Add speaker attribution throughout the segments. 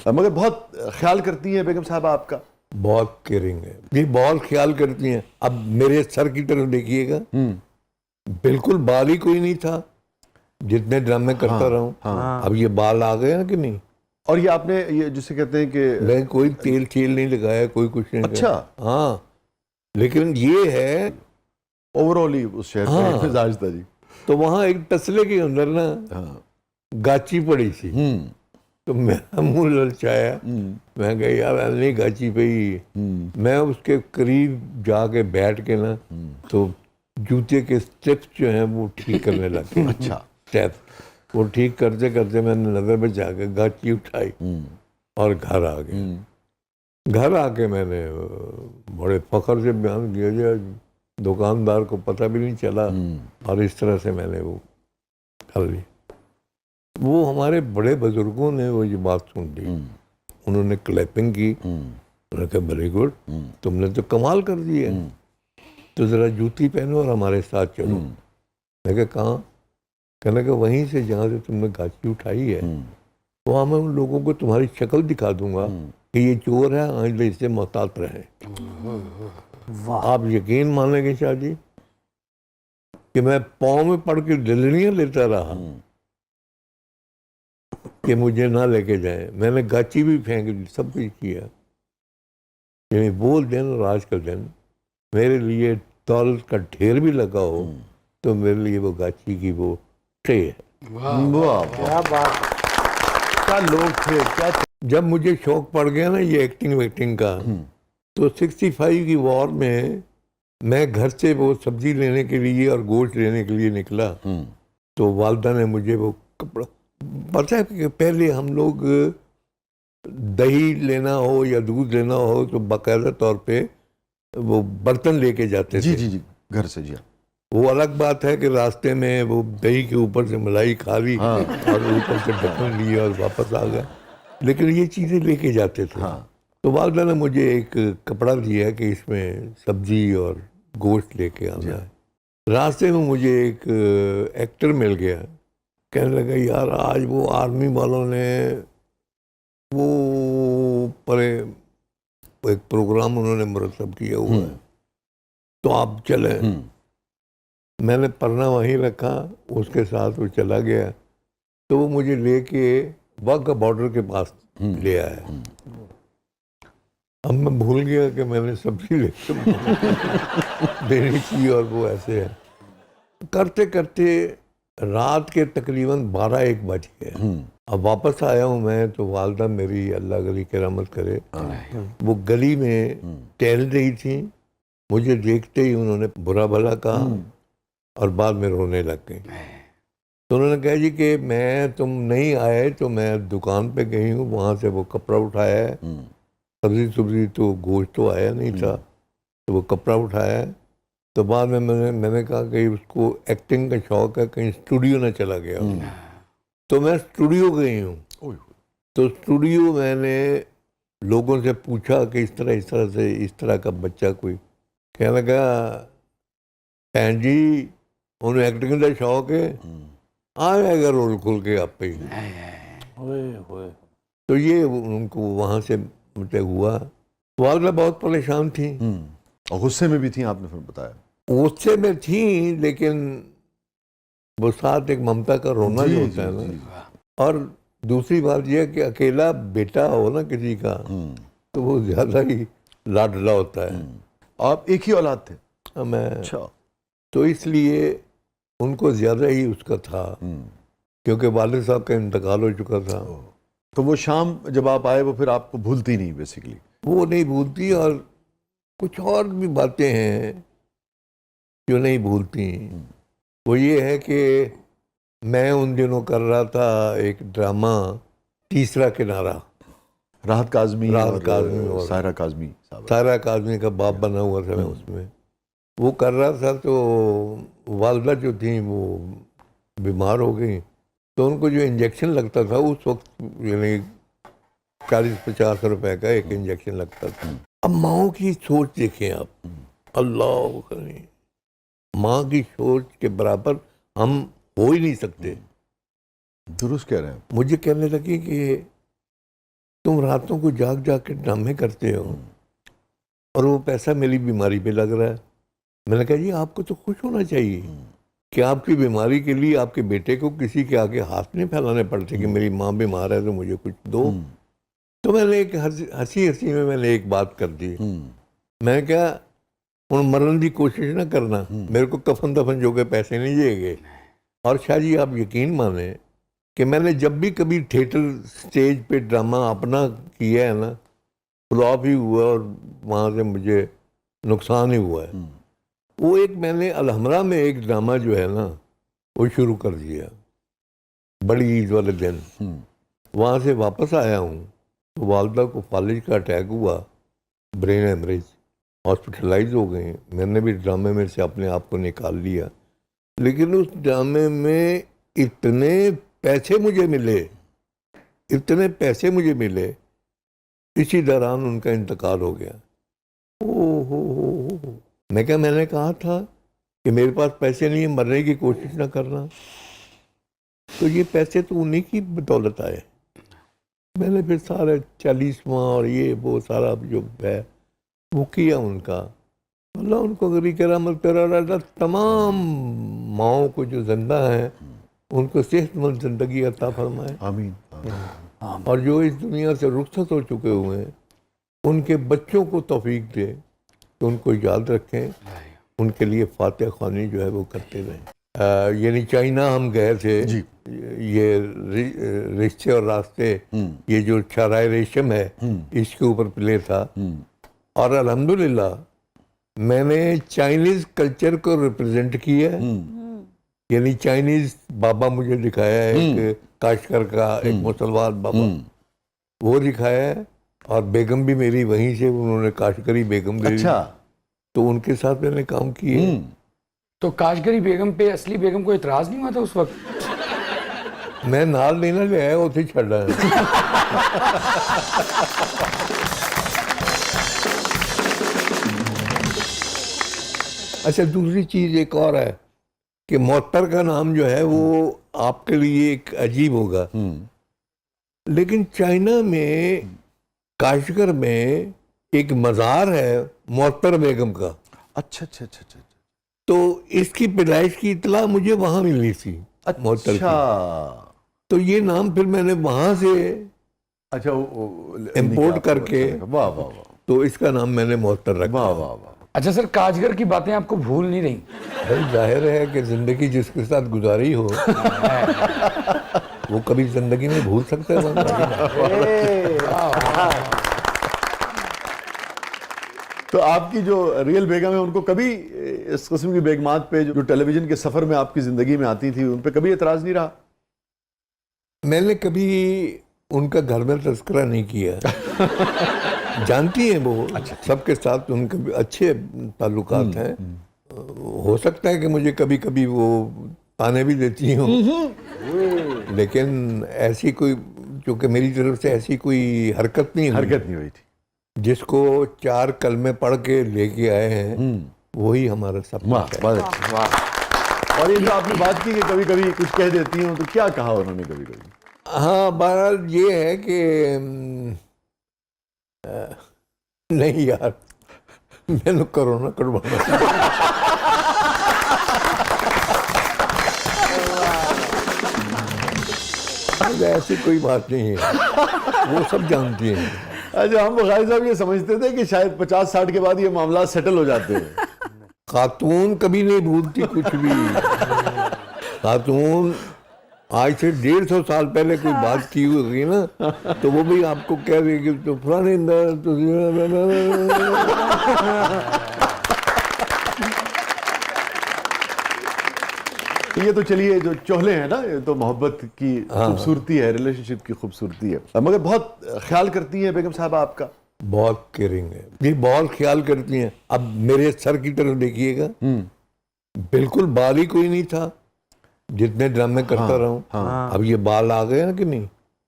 Speaker 1: مگر بہت خیال کرتی ہیں بیگم صاحبہ آپ کا؟
Speaker 2: بہت کیئرنگ ہے جی، بہت خیال کرتی ہیں. اب میرے سر کی طرف دیکھیے گا، بالکل بال ہی کوئی نہیں تھا جتنے ڈرامے کرتا رہا ہوں. اب یہ بال آ گئے نا کہ نہیں.
Speaker 1: اور یہ آپ نے یہ جسے کہتے ہیں کہ
Speaker 2: میں کوئی تیل چیل نہیں لگایا، کوئی کچھ نہیں
Speaker 1: اچھا.
Speaker 2: کیا. ہاں لیکن یہ ہے
Speaker 1: اوور آل ہی اس شہر کا یہ مزاج تھا. جی
Speaker 2: تو وہاں ایک تسلے کے اندر نا گاچی پڑی تھی، تو میرا منہ للچایا. میں کہا یار نہیں گاچی پہ ہی. میں اس کے قریب جا کے بیٹھ کے نا تو جوتے کے اسٹیپس جو ہیں وہ ٹھیک کرنے لگ گئے.
Speaker 1: اچھا.
Speaker 2: اسٹیپ وہ ٹھیک کرتے کرتے میں نے نظر میں جا کے گاچی اٹھائی اور گھر آ گیا. گھر آ کے میں نے بڑے فخر سے بیان کیا جائے، دکاندار کو پتہ بھی نہیں چلا، اور اس طرح سے میں نے وہ کر لی. وہ ہمارے بڑے بزرگوں نے وہ یہ بات سن لی، انہوں نے کلیپنگ کی. انہوں نے کہا ویری گڈ، تم نے تو کمال کر دی ہے، تو ذرا جوتی پہنو اور ہمارے ساتھ چلو. میں کہا کہاں؟ کہنے کہ وہیں سے جہاں سے تم نے گاچی اٹھائی ہے وہاں میں ان لوگوں کو تمہاری شکل دکھا دوں گا کہ یہ چور ہے، آئندہ اس سے محتاط رہیں. آپ یقین مانیں گے شاہ جی کہ میں پاؤں میں پڑ کے دلڑیاں لیتا رہا کہ مجھے نہ لے کے جائیں. میں نے گاچی بھی پھینک دی، سب کچھ کیا. یعنی وہ دن اور آج کا دن میرے لیے دولت کا ڈھیر بھی لگا ہو تو میرے لیے وہ گاچی کی وہ ٹرے ہے.
Speaker 1: کیا بات، کیا لوگ تھے، کیا.
Speaker 2: جب مجھے شوق پڑ گیا نا یہ ایکٹنگ ویکٹنگ کا، تو 65 کی وار میں گھر سے وہ سبزی لینے کے لیے اور گوشت لینے کے لیے نکلا. تو والدہ نے مجھے وہ کپڑا، پتہ ہے کہ پہلے ہم لوگ دہی لینا ہو یا دودھ لینا ہو تو باقاعدہ طور پہ وہ برتن لے کے جاتے تھے.
Speaker 1: جی گھر سے. جی
Speaker 2: وہ الگ بات ہے کہ راستے میں وہ دہی کے اوپر سے ملائی کھا لی اور اوپر سے ڈھکن لی اور واپس آ گیا، لیکن یہ چیزیں لے کے جاتے تھے. تو والدہ نے مجھے ایک کپڑا دیا کہ اس میں سبزی اور گوشت لے کے آنا ہے. راستے میں مجھے ایک ایکٹر مل گیا، کہنے لگا یار آج وہ آرمی والوں نے وہ ایک پروگرام انہوں نے مرتب کیا ہوا ہے تو آپ چلیں. میں نے پرنا وہیں رکھا، اس کے ساتھ وہ چلا گیا. تو وہ مجھے لے کے واگا بارڈر کے پاس لے آیا. اب میں بھول گیا کہ میں نے سبزی لے کے دینی تھی، اور وہ ایسے ہے. کرتے کرتے رات کے تقریباً 12-1 بج گئے. اب واپس آیا ہوں میں تو والدہ میری اللہ گلی کی رحمت کرے وہ گلی میں ٹہل رہی تھی. مجھے دیکھتے ہی انہوں نے برا بھلا کہا اور بعد میں رونے لگ گئی. تو انہوں نے کہا جی کہ میں تم نہیں آئے تو میں دکان پہ گئی ہوں، وہاں سے وہ کپڑا اٹھایا ہے، سبزی تو گوشت تو آیا نہیں تھا، تو وہ کپڑا اٹھایا ہے. تو بعد میں میں نے کہا کہ اس کو ایکٹنگ کا شوق ہے، کہیں اسٹوڈیو نہ چلا گیا. تو میں اسٹوڈیو گئی ہوں. تو اسٹوڈیو میں نے لوگوں سے پوچھا کہ اس طرح سے اس طرح کا بچہ کوئی، کہنے لگا بہن جی انہیں ایکٹنگ کا شوق ہے، آئے گا رول کھول کے آپ پہ. تو یہ ان کو وہاں سے مجھے ہوا. والدہ بہت پریشان تھی
Speaker 1: اور غصے میں بھی تھیں، آپ نے پھر بتایا.
Speaker 2: غصے میں تھیں، لیکن وہ ساتھ ایک ممتا کا رونا جو ہوتا ہے نا. اور دوسری بات یہ ہے کہ اکیلا بیٹا ہو نا کسی کا تو وہ زیادہ ہی لاڈلا ہوتا ہے.
Speaker 1: آپ ایک ہی اولاد تھے؟
Speaker 2: میں
Speaker 1: اچھا.
Speaker 2: تو اس لیے ان کو زیادہ ہی اس کا تھا، کیونکہ والد صاحب کا انتقال ہو چکا تھا.
Speaker 1: تو وہ شام جب آپ آئے وہ پھر آپ کو بھولتی نہیں بیسیکلی؟
Speaker 2: وہ نہیں بھولتی، اور کچھ اور بھی باتیں ہیں جو نہیں بھولتی. وہ یہ ہے کہ میں ان دنوں کر رہا تھا ایک ڈرامہ تیسرا کنارہ،
Speaker 1: راحت کاظمی
Speaker 2: اور
Speaker 1: سائرہ کاظمی صاحب.
Speaker 2: سائرہ کاظمی کا باپ بنا ہوا تھا میں اس میں. وہ کر رہا تھا تو والدہ جو تھیں وہ بیمار ہو گئیں. تو ان کو جو انجیکشن لگتا تھا اس وقت، یعنی 40-50 روپے کا ایک انجیکشن لگتا تھا. اب ماؤں کی سوچ دیکھیں آپ، اللہ کریں، ماں کی سوچ کے برابر ہم ہو ہی نہیں سکتے.
Speaker 1: درست کہہ رہے ہیں.
Speaker 2: مجھے کہنے لگی کہ تم راتوں کو جاگ جاگ کے ڈرامے کرتے ہو اور وہ پیسہ میری بیماری پہ لگ رہا ہے. میں نے کہا جی آپ کو تو خوش ہونا چاہیے کہ آپ کی بیماری کے لیے آپ کے بیٹے کو کسی کے آگے ہاتھ نہیں پھیلانے پڑتے کہ میری ماں بیمار ہے تو مجھے کچھ دو. تو میں نے ایک ہنسی میں نے ایک بات کر دی. میں کیا ہوں مرن کی کوشش نہ کرنا, میرے کو کفن دفن جو کے پیسے نہیں دے گے. اور شاہ جی آپ یقین مانیں کہ میں نے جب بھی کبھی تھیٹر سٹیج پہ ڈرامہ اپنا کیا ہے نا, فلاپ ہی ہوا اور وہاں سے مجھے نقصان ہی ہوا ہے. وہ ایک میں نے الحمرہ میں ایک ڈرامہ جو ہے نا وہ شروع کر دیا بڑی عید والے دن. وہاں سے واپس آیا ہوں تو والدہ کو فالج کا اٹیک ہوا, برین ہیمریج, ہاسپٹلائز ہو گئے. میں نے بھی ڈرامے میں سے اپنے آپ کو نکال لیا, لیکن اس ڈرامے میں اتنے پیسے مجھے ملے, اسی دوران ان کا انتقال ہو گیا. میں نے کہا تھا کہ میرے پاس پیسے نہیں ہیں, مرنے کی کوشش نہ کرنا. تو یہ پیسے تو انہیں کی بدولت آئے. میں نے پھر سارے 40واں اور یہ وہ سارا جو ہے وہ کیا ان کا. اللہ ان کو غریب کرامت پیرا رہتا. تمام ماؤں کو جو زندہ ہیں ان کو صحت مند زندگی عطا فرمائے,
Speaker 3: آمین.
Speaker 2: اور جو اس دنیا سے رخصت ہو چکے ہوئے ہیں ان کے بچوں کو توفیق دے کہ ان کو یاد رکھیں, ان کے لیے فاتح خوانی جو ہے وہ کرتے رہیں. یعنی چائنا ہم گئے تھے, یہ رشتے اور راستے, یہ جو چارائے ریشم ہے اس کے اوپر پلے تھا. اور الحمدللہ میں نے چائنیز کلچر کو ریپرزینٹ کیا ہے. یعنی چائنیز بابا مجھے دکھایا ہے, ایک کاشکر کا ایک مسلمان بابا وہ دکھایا ہے, اور بیگم بھی میری وہیں سے, انہوں نے کاشکری بیگم دے دی, تو ان کے ساتھ میں نے کام کیے.
Speaker 1: تو کاشگری بیگم پہ اصلی بیگم کو اعتراض نہیں ہوا تھا اس وقت؟
Speaker 2: میں نال نہیں نہ لے آیا, اتنے چھڑ رہا ہے. اچھا دوسری چیز ایک اور ہے کہ معطر کا نام جو ہے وہ آپ کے لیے ایک عجیب ہوگا, لیکن چائنا میں کاشگر میں ایک مزار ہے معطر بیگم کا.
Speaker 3: اچھا اچھا اچھا اچھا.
Speaker 2: تو اس کی پیدائش کی اطلاع مجھے وہاں ملنی تھی معطر کی, تو یہ نام پھر میں نے وہاں سے
Speaker 3: اچھا
Speaker 2: امپورٹ کر کے
Speaker 3: واہ واہ واہ,
Speaker 2: تو اس کا نام میں نے معطر رکھا.
Speaker 3: واہ واہ واہ.
Speaker 1: اچھا سر, کاشگر کی باتیں آپ کو بھول نہیں رہی؟
Speaker 2: بھائی ظاہر ہے کہ زندگی جس کے ساتھ گزاری ہو وہ کبھی زندگی میں بھول سکتا ہے.
Speaker 3: تو آپ کی جو ریئل بیگم ہے ان کو کبھی اس قسم کی بیگمات پہ جو ٹیلی ویژن کے سفر میں آپ کی زندگی میں آتی تھی ان پہ کبھی اعتراض نہیں رہا؟
Speaker 2: میں نے کبھی ان کا گھر میں تذکرہ نہیں کیا. جانتی ہیں وہ, سب کے ساتھ ان کے اچھے تعلقات ہیں. ہو سکتا ہے کہ مجھے کبھی کبھی وہ تانے بھی دیتی ہوں, لیکن ایسی کوئی, چونکہ میری طرف سے ایسی کوئی حرکت نہیں
Speaker 3: ہوئی تھی.
Speaker 2: جس کو 4 کلمے پڑھ کے لے کے آئے ہیں وہی ہمارا سب.
Speaker 3: اور یہ جو آپ نے بات کی کہ کبھی کبھی کچھ کہہ دیتی ہوں, تو کیا کہا انہوں نے کبھی کبھی؟
Speaker 2: ہاں بہرحال یہ ہے کہ نہیں یار میں نے کرونا کٹوانا. ایسی کوئی بات نہیں ہے, وہ سب جانتی ہیں.
Speaker 3: اچھا ہم بخاری صاحب یہ سمجھتے تھے کہ شاید 50-60 کے بعد یہ معاملات سیٹل ہو جاتے ہیں.
Speaker 2: خاتون کبھی نہیں بھولتی کچھ بھی. خاتون آج سے 150 سال پہلے کوئی بات کی ہوگی نا تو وہ بھی آپ کو کہہ دے گی تو فلانے
Speaker 3: یہ تو چلیے جو چولہے ہیں نا, یہ تو محبت کی خوبصورتی ہے, ریلیشن شپ کی خوبصورتی ہے. مگر بہت خیال کرتی ہیں بیگم صاحبہ آپ کا؟
Speaker 2: بہت کیئرنگ ہے جی, بہت خیال کرتی ہیں. اب میرے سر کی طرف دیکھیے گا, بالکل بال ہی کوئی نہیں تھا جتنے ڈرامے کرتا رہا ہوں. اب یہ بال آ گئے نا کہ نہیں.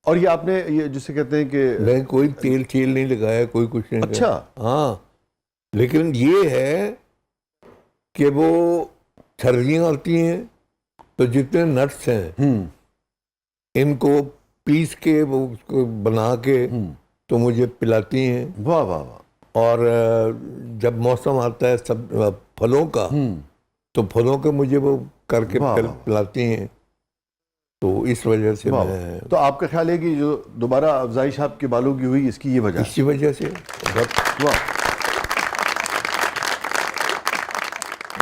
Speaker 3: اور یہ آپ نے یہ جسے کہتے ہیں کہ
Speaker 2: میں کوئی تیل چیل نہیں لگایا, کوئی کچھ نہیں.
Speaker 3: اچھا.
Speaker 2: ہاں لیکن یہ ہے کہ وہ سردیاں آتی ہیں تو جتنے نٹس ہیں ان کو پیس کے وہ اس کو بنا کے تو مجھے پلاتی ہیں.
Speaker 3: واہ واہ واہ.
Speaker 2: اور جب موسم آتا ہے سب پھلوں کا تو پھلوں کے مجھے وہ کر کے پلاتی ہیں. تو اس وجہ سے میں,
Speaker 3: تو آپ کا خیال ہے کہ جو دوبارہ افزائش آپ کے بالوں کی ہوئی اس کی یہ وجہ ہے؟
Speaker 2: اسی وجہ سے.
Speaker 3: واہ.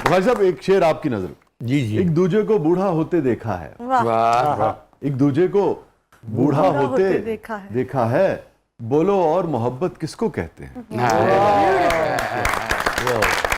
Speaker 3: بھائی صاحب ایک شعر آپ کی نظر.
Speaker 2: جی جی.
Speaker 3: ایک دوجے کو بوڑھا ہوتے دیکھا ہے.
Speaker 1: واہ.
Speaker 3: ایک دوجے کو بوڑھا ہوتے دیکھا ہے. بولو اور محبت کس کو کہتے ہیں؟